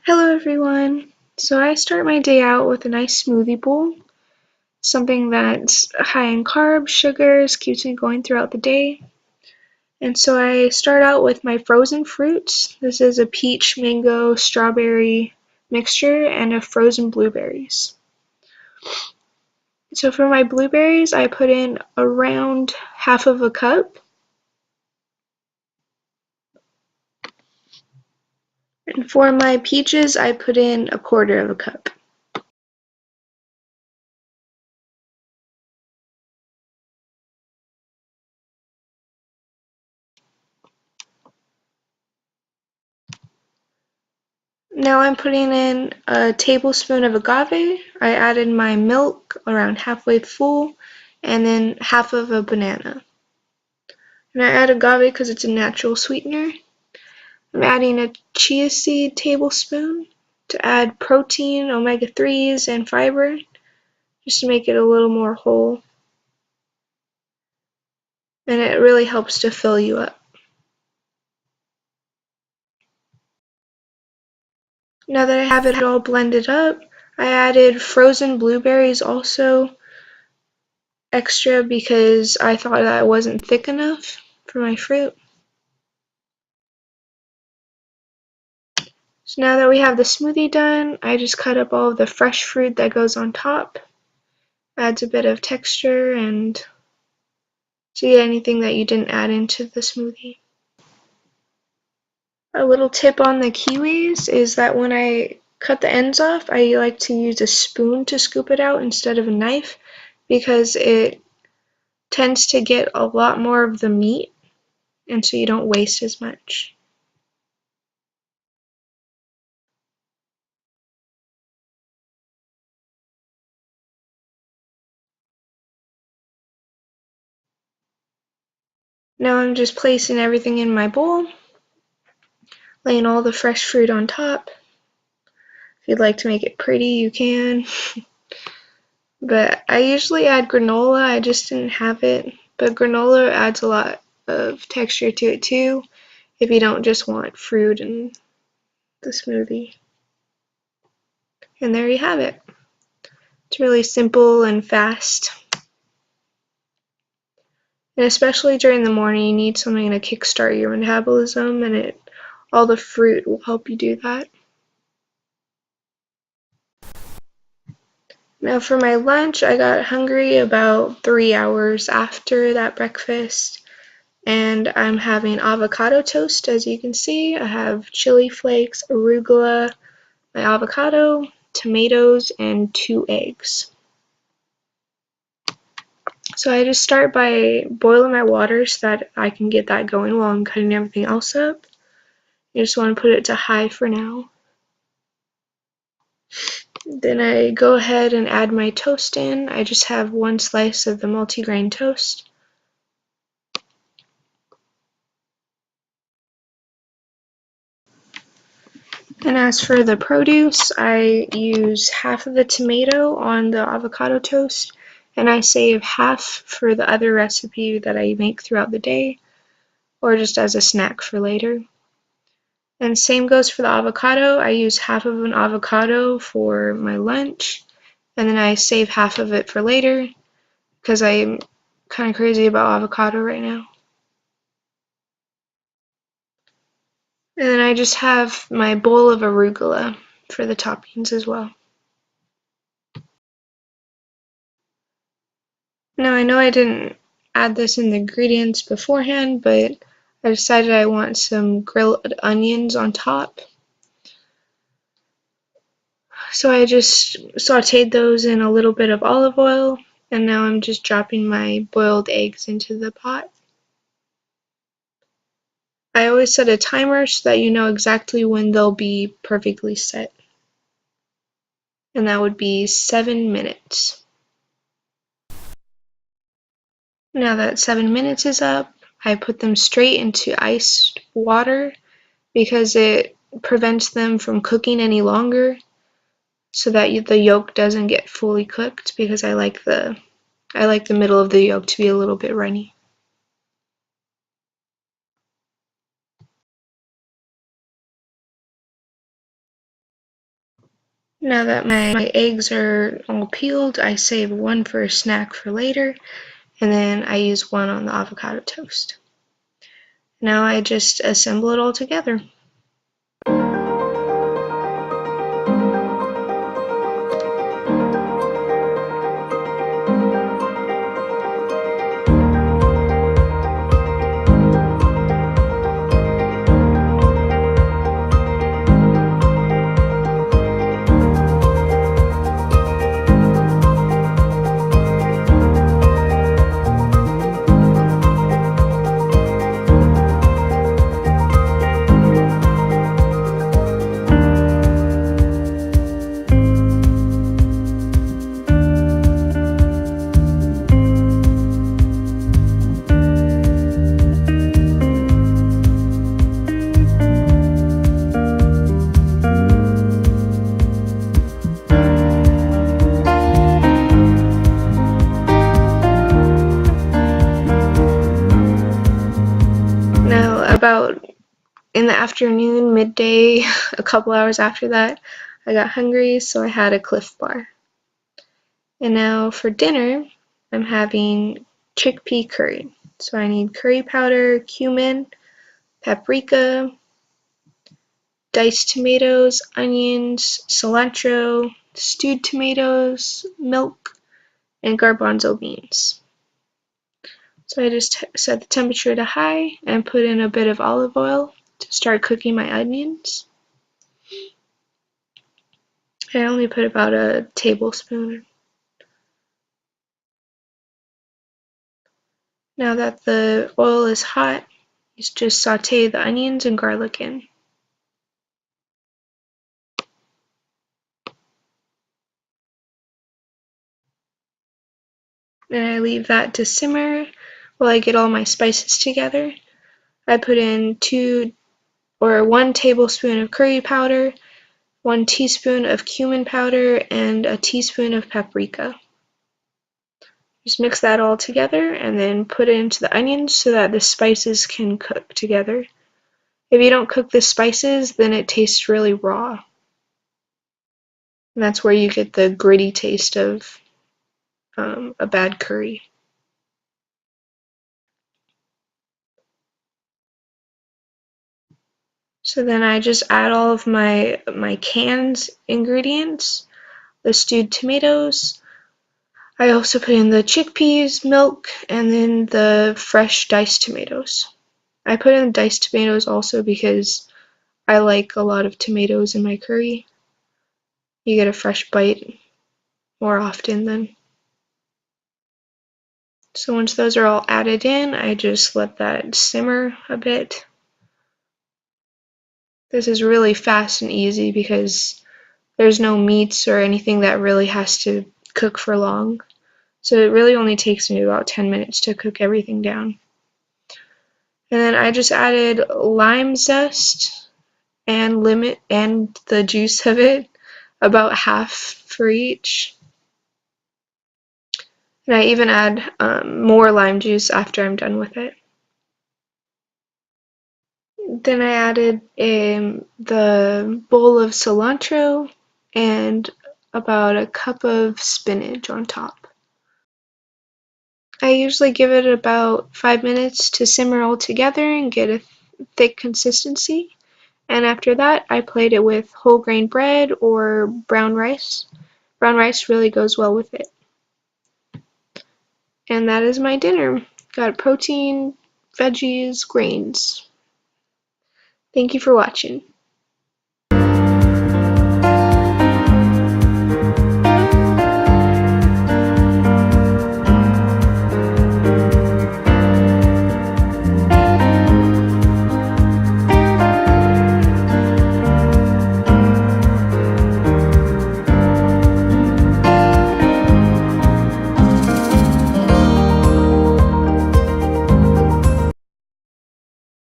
Hello everyone! So I start my day out with a nice smoothie bowl, something that's high in carbs, sugars, keeps me going throughout the day. And so I start out with my frozen fruits. This is a peach, mango, strawberry mixture and a frozen blueberries. So for my blueberries, I put in around half of a cup. And for my peaches, I put in a quarter of a cup. Now I'm putting in a tablespoon of agave. I added my milk around halfway full and then half of a banana. And I add agave because it's a natural sweetener. I'm adding a chia seed tablespoon to add protein, omega-3s, and fiber just to make it a little more whole. And it really helps to fill you up. Now that I have it all blended up, I added frozen blueberries also extra because I thought that wasn't thick enough for my fruit. So now that we have the smoothie done, I just cut up all of the fresh fruit that goes on top. Adds a bit of texture and to get anything that you didn't add into the smoothie. A little tip on the kiwis is that when I cut the ends off, I like to use a spoon to scoop it out instead of a knife because it tends to get a lot more of the meat and so you don't waste as much. Now I'm just placing everything in my bowl, laying all the fresh fruit on top. If you'd like to make it pretty, you can. But I usually add granola, I just didn't have it. But granola adds a lot of texture to it too, if you don't just want fruit in the smoothie. And there you have it. It's really simple and fast. And especially during the morning, you need something to kickstart your metabolism, and all the fruit will help you do that. Now for my lunch, I got hungry about 3 hours after that breakfast, and I'm having avocado toast. As you can see, I have chili flakes, arugula, my avocado, tomatoes, and 2 eggs. So I just start by boiling my water so that I can get that going while I'm cutting everything else up. You just want to put it to high for now. Then I go ahead and add my toast in. I just have 1 slice of the multigrain toast. And as for the produce, I use half of the tomato on the avocado toast, and I save half for the other recipe that I make throughout the day, or just as a snack for later. And same goes for the avocado. I use half of an avocado for my lunch, and then I save half of it for later, because I'm kind of crazy about avocado right now. And then I just have my bowl of arugula for the toppings as well. Now I know I didn't add this in the ingredients beforehand, but I decided I want some grilled onions on top. So I just sauteed those in a little bit of olive oil, and now I'm just dropping my boiled eggs into the pot. I always set a timer so that you know exactly when they'll be perfectly set. And that would be 7 minutes. Now that 7 minutes is up, I put them straight into iced water because it prevents them from cooking any longer, so that the yolk doesn't get fully cooked, because I like the middle of the yolk to be a little bit runny. Now that my eggs are all peeled, I save one for a snack for later, and then I use one on the avocado toast. Now I just assemble it all together. Now, about in the afternoon, midday, a couple hours after that, I got hungry, so I had a Cliff Bar. And now for dinner, I'm having chickpea curry. So I need curry powder, cumin, paprika, diced tomatoes, onions, cilantro, stewed tomatoes, milk, and garbanzo beans. So I just set the temperature to high and put in a bit of olive oil to start cooking my onions. I only put about a tablespoon. Now that the oil is hot, you just saute the onions and garlic in. And I leave that to simmer while I get all my spices together. I put in 1 tablespoon of curry powder, 1 teaspoon of cumin powder, and a teaspoon of paprika. Just mix that all together and then put it into the onions so that the spices can cook together. If you don't cook the spices, then it tastes really raw. And that's where you get the gritty taste of a bad curry. So then I just add all of my canned ingredients, the stewed tomatoes. I also put in the chickpeas, milk, and then the fresh diced tomatoes. I put in diced tomatoes also because I like a lot of tomatoes in my curry. You get a fresh bite more often then. So once those are all added in, I just let that simmer a bit. This is really fast and easy because there's no meats or anything that really has to cook for long. So it really only takes me about 10 minutes to cook everything down. And then I just added lime zest and lemon and the juice of it, about half for each. And I even add more lime juice after I'm done with it. Then I added the bowl of cilantro and about a cup of spinach on top. I usually give it about 5 minutes to simmer all together and get a thick consistency. And after that, I plate it with whole grain bread or brown rice. Brown rice really goes well with it. And that is my dinner. Got protein, veggies, grains. Thank you for watching.